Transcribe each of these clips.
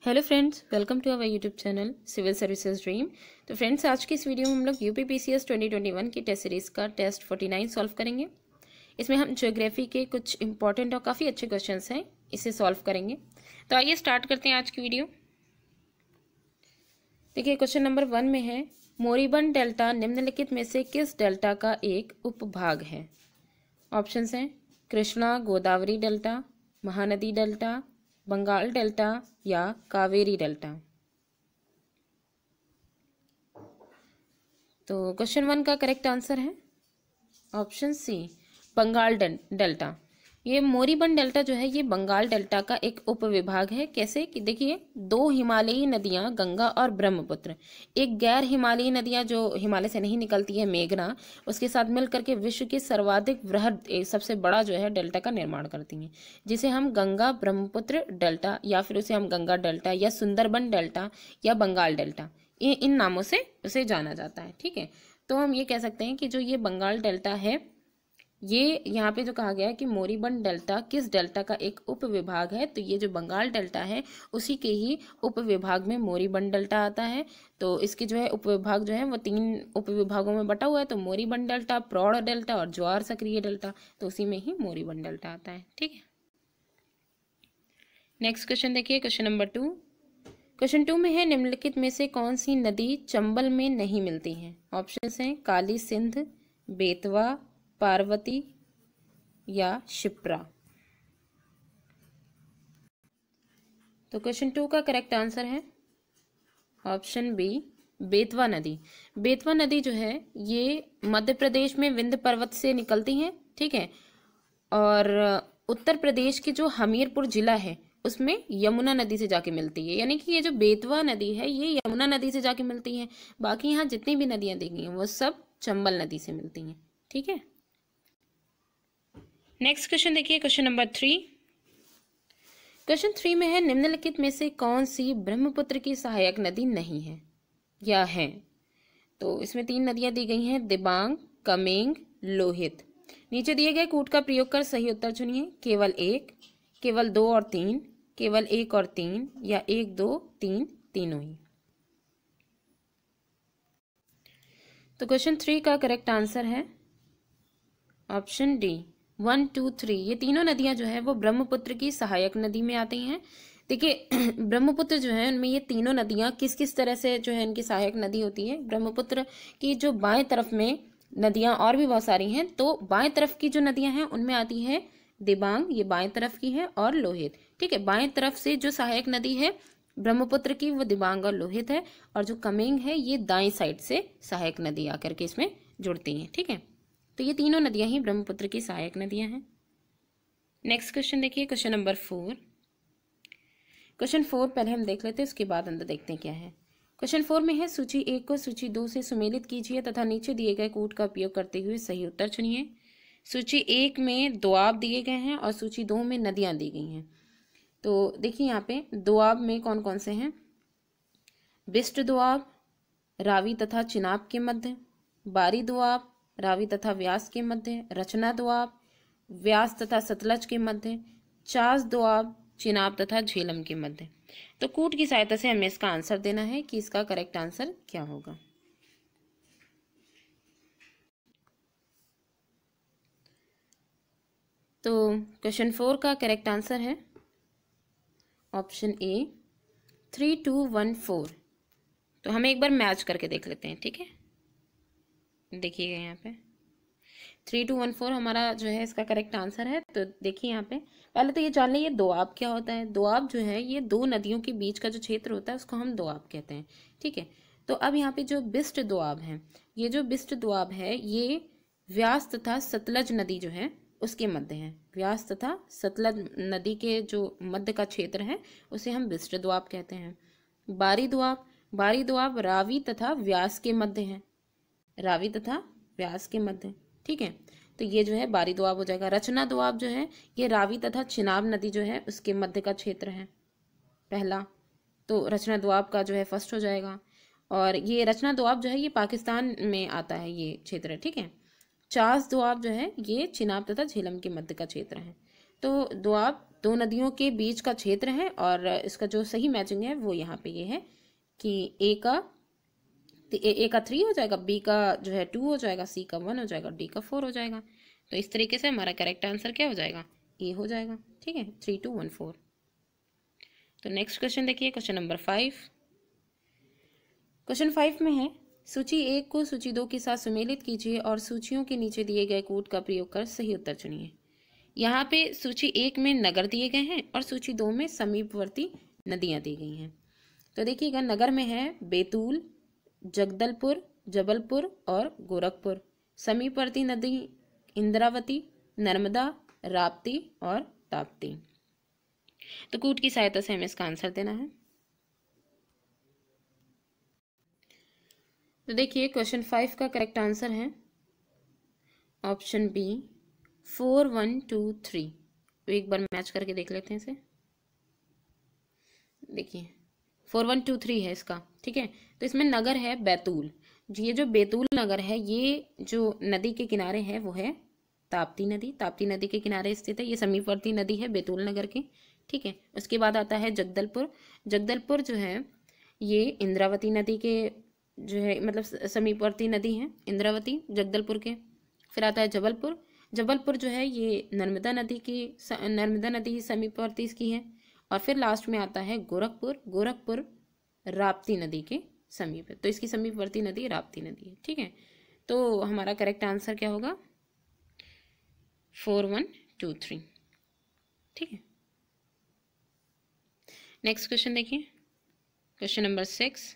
Hello friends, welcome to our YouTube channel civil services dream. तो friends, आज की इस वीडियो में हम लोग यूपीपीसीएस 2021 की टेस्ट सीरीज़ का टेस्ट 49 सॉल्व करेंगे। इसमें हम ज्योग्राफी के कुछ इंपॉर्टेंट और काफ़ी अच्छे क्वेश्चंस हैं, इसे सॉल्व करेंगे। तो आइए स्टार्ट करते हैं आज की वीडियो। देखिए, क्वेश्चन नंबर 1 में है, मोरीबंद डेल्टा निम्नलिखित में से किस डेल्टा का एक उपभाग है? ऑप्शंस हैं Krishna Godavari delta, Mahanadi delta, Bengal delta या कावेरी डेल्टा। तो क्वेश्चन 1 का करेक्ट आंसर है ऑप्शन सी, बंगाल डेल्टा। ये मोरीबंद डेल्टा जो है ये बंगाल डेल्टा का एक उपविभाग है। कैसे कि देखिए, दो हिमालयी नदियां गंगा और ब्रह्मपुत्र, एक गैर हिमालयी नदियां जो हिमालय से नहीं निकलती है मेघना, उसके साथ मिलकर के विश्व की सर्वाधिक वृहद सबसे बड़ा जो है डेल्टा का निर्माण करती हैं, जिसे हम गंगा ब्रह्मपुत्र डेल्टा या फिर उसे हम गंगा डेल्टा या सुंदरबन डेल्टा या बंगाल डेल्टा, ये इन नामों से उसे जाना जाता है। ठीक है, तो हम ये कह सकते हैं कि जो ये बंगाल डेल्टा है, ये यहाँ पे जो कहा गया है कि मोरीबंद डेल्टा किस डेल्टा का एक उपविभाग है, तो ये जो बंगाल डेल्टा है उसी के ही उपविभाग में मोरीबंद डेल्टा आता है। तो इसके जो है उपविभाग जो है वो 3 उपविभागों में बटा हुआ है। तो मोरीबंद डेल्टा, प्रौढ़ डेल्टा और ज्वार सक्रिय डेल्टा, तो उसी में ही मोरीबंद डेल्टा आता है। ठीक है, नेक्स्ट क्वेश्चन देखिए, क्वेश्चन नंबर 2। क्वेश्चन 2 में है, निम्नलिखित में से कौन सी नदी चंबल में नहीं मिलती है? ऑप्शंस हैं काली सिंध, बेतवा, पार्वती या शिप्रा। तो क्वेश्चन 2 का करेक्ट आंसर है ऑप्शन बी, बेतवा नदी। बेतवा नदी जो है ये मध्य प्रदेश में विंध्य पर्वत से निकलती है। ठीक है, और उत्तर प्रदेश के जो हमीरपुर जिला है उसमें यमुना नदी से जाके मिलती है। यानी कि ये जो बेतवा नदी है ये यमुना नदी से जाके मिलती है। बाकी यहाँ जितनी भी नदियां दी गई हैं वो सब चंबल नदी से मिलती हैं। ठीक है, नेक्स्ट क्वेश्चन देखिए, क्वेश्चन नंबर 3। क्वेश्चन 3 में है, निम्नलिखित में से कौन सी ब्रह्मपुत्र की सहायक नदी नहीं है या है? तो इसमें 3 नदियां दी गई हैं, दिबांग, कमेंग, लोहित। नीचे दिए गए कूट का प्रयोग कर सही उत्तर चुनिए। केवल 1, केवल 2 और 3, केवल 1 और 3 या 1, 2, 3 तीनों ही। तो क्वेश्चन 3 का करेक्ट आंसर है ऑप्शन डी, 1, 2, 3। ये तीनों नदियां जो है वो ब्रह्मपुत्र की सहायक नदी में आती हैं। देखिए, ब्रह्मपुत्र जो है उनमें ये तीनों नदियां किस किस तरह से जो है इनकी सहायक नदी होती है। ब्रह्मपुत्र की जो बाएं तरफ में नदियां और भी बहुत सारी हैं, तो बाएं तरफ की जो नदियां हैं उनमें आती है दिबांग, ये बाएं तरफ की है, और लोहित। ठीक है, बाएं तरफ से जो सहायक नदी है ब्रह्मपुत्र की वो दिबांग और लोहित है, और जो कमेंग है ये दाएं साइड से सहायक नदी आकर के इसमें जुड़ती हैं। ठीक है, तो ये तीनों नदियां ही ब्रह्मपुत्र की सहायक नदियां हैं। नेक्स्ट क्वेश्चन देखिए, क्वेश्चन नंबर 4। क्वेश्चन 4 पहले हम देख लेते हैं, उसके बाद अंदर देखते हैं क्या है। क्वेश्चन 4 में है, सूची 1 को सूची 2 से सुमेलित कीजिए तथा नीचे दिए गए कूट का उपयोग करते हुए सही उत्तर चुनिए। सूची 1 में दोआब दिए गए हैं और सूची 2 में नदियां दी गई हैं। तो देखिए यहाँ पे दोआब में कौन कौन से हैं? बिस्ट दोआब, रावी तथा चिनाब के मध्य, बारी दोआब, रावी तथा व्यास के मध्य, रचना दोआब, व्यास तथा सतलज के मध्य, चास दोआब, चिनाब तथा झेलम के मध्य। तो कूट की सहायता से हमें इसका आंसर देना है कि इसका करेक्ट आंसर क्या होगा। तो क्वेश्चन 4 का करेक्ट आंसर है ऑप्शन ए, 3, 2, 1, 4। तो हम एक बार मैच करके देख लेते हैं। ठीक है, देखिएगा यहाँ पे 3, 2, 1, 4 हमारा जो है इसका करेक्ट आंसर है। तो देखिए यहाँ पे पहले तो ये जान लें, ये दोआब क्या होता है। दोआब जो है ये दो नदियों के बीच का जो क्षेत्र होता है उसको हम दोआब कहते हैं। ठीक है, तो अब यहाँ पे जो बिस्ट दोआब है, ये जो बिस्ट दोआब है ये व्यास तथा सतलज नदी जो है उसके मध्य है। व्यास तथा सतलज नदी के जो मध्य का क्षेत्र है उसे हम बिस्ट दोआब कहते हैं। बारी दोआब, बारी दोआब रावी तथा व्यास के मध्य है, रावी तथा व्यास के मध्य। ठीक है, तो ये जो है बारी दोआब हो जाएगा। रचना दोआब जो है ये रावी तथा चिनाब नदी जो है उसके मध्य का क्षेत्र है पहला, तो रचना दोआब का जो है फर्स्ट हो जाएगा। और ये रचना दोआब जो है ये पाकिस्तान में आता है ये क्षेत्र। ठीक है, चास दोआब जो है ये चिनाब तथा झेलम के मध्य का क्षेत्र है। तो दोआब दो नदियों के बीच का क्षेत्र है और इसका जो सही मैचिंग है वो यहाँ पे ये है कि ए का 3 हो जाएगा, बी का जो है 2 हो जाएगा, सी का 1 हो जाएगा, डी का 4 हो जाएगा। तो इस तरीके से हमारा करेक्ट आंसर क्या हो जाएगा, ए हो जाएगा। ठीक है, 3 2 1 4। तो नेक्स्ट क्वेश्चन देखिए, क्वेश्चन नंबर 5। क्वेश्चन 5 में है सूची 1 को सूची 2 के साथ सुमेलित कीजिए और सूचियों के नीचे दिए गए कोड का प्रयोग कर सही उत्तर चुनिए। यहाँ पे सूची 1 में नगर दिए गए हैं और सूची 2 में समीपवर्ती नदियां दी गई हैं। तो देखिएगा, नगर में है बैतूल, जगदलपुर, जबलपुर और गोरखपुर। समीपवर्ती नदी इंद्रावती, नर्मदा, राप्ती और ताप्ती। तो कूट की सहायता से हमें इसका आंसर देना है। तो देखिए, क्वेश्चन 5 का करेक्ट आंसर है ऑप्शन बी 4 1 2 3। तो एक बार मैच करके देख लेते हैं इसे। देखिए 4 1 2 3 है इसका। ठीक है, तो इसमें नगर है बैतूल। ये जो बैतूल नगर है, ये जो नदी के किनारे है वो है ताप्ती नदी। ताप्ती नदी के किनारे स्थित है, ये समीपवर्ती नदी है बैतूल नगर की। ठीक है, उसके बाद आता है जगदलपुर। जगदलपुर जो है ये इंद्रावती नदी के जो है मतलब समीपवर्ती नदी है, इंद्रावती जगदलपुर के। फिर आता है जबलपुर। जबलपुर जो है ये नर्मदा नदी समीपवर्ती इसकी है। और फिर लास्ट में आता है गोरखपुर। गोरखपुर राप्ती नदी के समीप है, तो इसकी समीपवर्ती नदी राप्ती नदी है। ठीक है, तो हमारा करेक्ट आंसर क्या होगा, 4 1 2 3। ठीक है, नेक्स्ट क्वेश्चन देखिए, क्वेश्चन नंबर 6।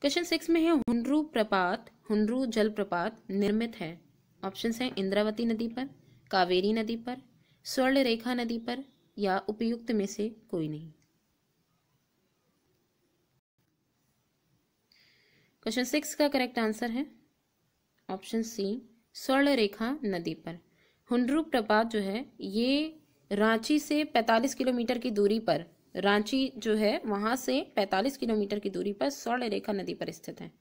क्वेश्चन 6 में है हुंड्रू जलप्रपात निर्मित है। ऑप्शंस हैं इंद्रावती नदी पर, कावेरी नदी पर, स्वर्णरेखा नदी पर या उपयुक्त में से कोई नहीं। क्वेश्चन 6 का करेक्ट आंसर है ऑप्शन सी स्वर्णरेखा नदी पर। हुंड्रू प्रपात जो है ये रांची से 45 किलोमीटर की दूरी पर, रांची जो है वहां से 45 किलोमीटर की दूरी पर स्वर्णरेखा नदी पर स्थित है।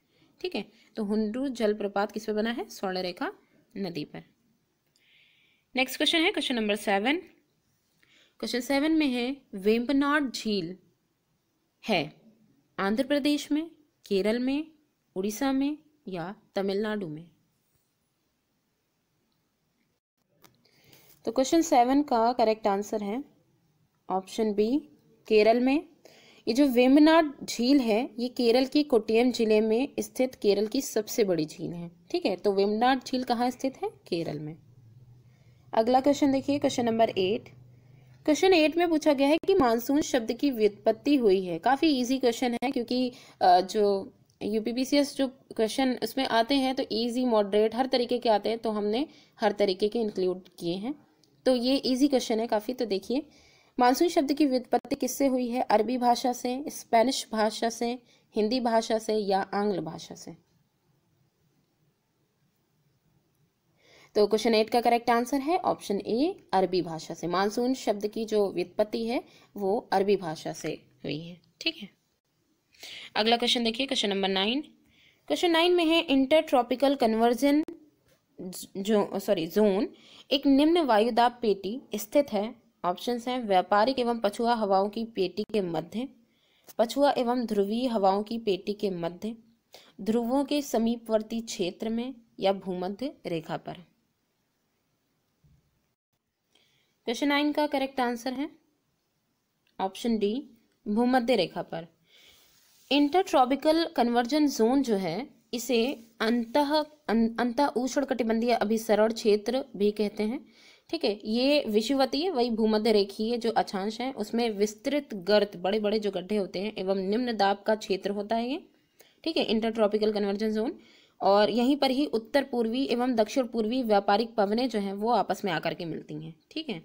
ठीक है, तो हुंड्रू जलप्रपात किस पे बना है, स्वर्णरेखा नदी पर। नेक्स्ट क्वेश्चन है क्वेश्चन नंबर 7। क्वेश्चन 7 में है वेम्बनाड झील है आंध्र प्रदेश में, केरल में, उड़ीसा में या तमिलनाडु में। तो क्वेश्चन 7 का करेक्ट आंसर है ऑप्शन बी केरल में। ये जो वेम्बनाड झील है ये केरल की कोट्टयम जिले में स्थित केरल की सबसे बड़ी झील है। ठीक है, तो वेम्बनाड झील कहाँ स्थित है, केरल में। अगला क्वेश्चन देखिए, क्वेश्चन नंबर 8। क्वेश्चन 8 में पूछा गया है कि मानसून शब्द की व्युत्पत्ति हुई है। काफी इजी क्वेश्चन है क्योंकि जो यूपीपीसीएस जो क्वेश्चन उसमें आते हैं तो इजी, मॉडरेट, हर तरीके के आते हैं, तो हमने हर तरीके के इंक्लूड किए हैं। तो ये इजी क्वेश्चन है काफी। तो देखिए, मानसून शब्द की व्युत्पत्ति किससे हुई है, अरबी भाषा से, स्पेनिश भाषा से, हिंदी भाषा से या आंग्ल भाषा से। तो क्वेश्चन 8 का करेक्ट आंसर है ऑप्शन ए अरबी भाषा से। मानसून शब्द की जो व्युत्पत्ति है वो अरबी भाषा से हुई है। ठीक है, अगला क्वेश्चन देखिए, क्वेश्चन नंबर 9। क्वेश्चन 9 में है इंटर ट्रॉपिकल कन्वर्जन जोन एक निम्न वायुदाब पेटी स्थित है। ऑप्शंस हैं व्यापारिक एवं पछुआ हवाओं की पेटी के मध्य, पछुआ एवं ध्रुवीय हवाओं की पेटी के मध्य, ध्रुवों के समीपवर्ती क्षेत्र में या भूमध्य रेखा पर। क्वेश्चन 9 का करेक्ट आंसर है ऑप्शन डी भूमध्य रेखा पर। इंटर ट्रॉपिकल कन्वर्जन जोन जो है इसे अंतः उष्णकटिबंधीय अभिसरण क्षेत्र भी कहते हैं। ठीक है, ये विषुवतीय वही भूमध्य रेखीय जो अक्षांश है उसमें विस्तृत गर्त, बड़े बड़े जो गड्ढे होते हैं एवं निम्न दाब का क्षेत्र होता है ये। ठीक है, इंटर ट्रॉपिकल कन्वर्जन जोन, और यहीं पर ही उत्तर पूर्वी एवं दक्षिण पूर्वी व्यापारिक पवनें जो हैं वो आपस में आकर के मिलती हैं। ठीक है,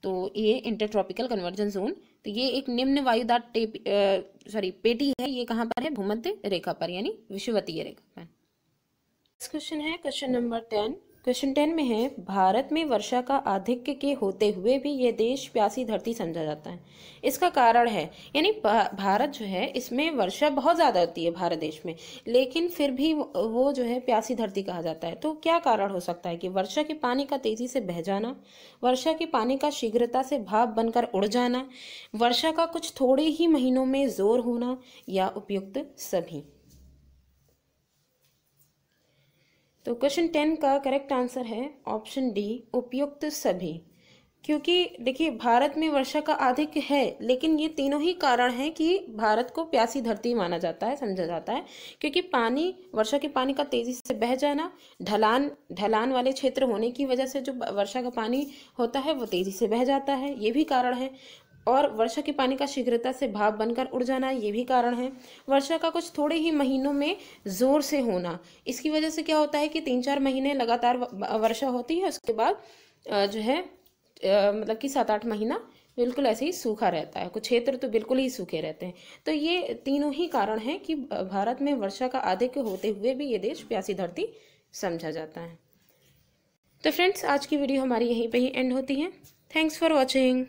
तो ये इंटर ट्रॉपिकल कन्वर्जन जोन, तो ये एक निम्न वायुदाब पेटी है। ये कहाँ पर है, भूमध्य रेखा पर, यानी विषुवतीय रेखा पर। नेक्स्ट क्वेश्चन है क्वेश्चन नंबर 10। क्वेश्चन 10 में है, भारत में वर्षा का आधिक्य के होते हुए भी ये देश प्यासी धरती समझा जाता है। इसका कारण है, यानी भारत जो है इसमें वर्षा बहुत ज़्यादा होती है भारत देश में, लेकिन फिर भी वो जो है प्यासी धरती कहा जाता है। तो क्या कारण हो सकता है कि वर्षा के पानी का तेजी से बह जाना, वर्षा के पानी का शीघ्रता से भाप बनकर उड़ जाना, वर्षा का कुछ थोड़े ही महीनों में जोर होना, या उपयुक्त सभी। तो क्वेश्चन 10 का करेक्ट आंसर है ऑप्शन डी, उपयुक्त सभी। क्योंकि देखिए भारत में वर्षा का आधिक्य है, लेकिन ये तीनों ही कारण हैं कि भारत को प्यासी धरती माना जाता है, समझा जाता है। क्योंकि पानी, वर्षा के पानी का तेजी से बह जाना, ढलान वाले क्षेत्र होने की वजह से जो वर्षा का पानी होता है वो तेजी से बह जाता है, ये भी कारण है। और वर्षा के पानी का शीघ्रता से भाप बनकर उड़ जाना, ये भी कारण है। वर्षा का कुछ थोड़े ही महीनों में जोर से होना, इसकी वजह से क्या होता है कि 3-4 महीने लगातार वर्षा होती है, उसके बाद जो है मतलब कि 7-8 महीना बिल्कुल ऐसे ही सूखा रहता है, कुछ क्षेत्र तो बिल्कुल ही सूखे रहते हैं। तो ये तीनों ही कारण हैं कि भारत में वर्षा का आधिक्य होते हुए भी ये देश प्यासी धरती समझा जाता है। तो फ्रेंड्स, आज की वीडियो हमारी यहीं पे ही एंड होती है। Thanks for watching.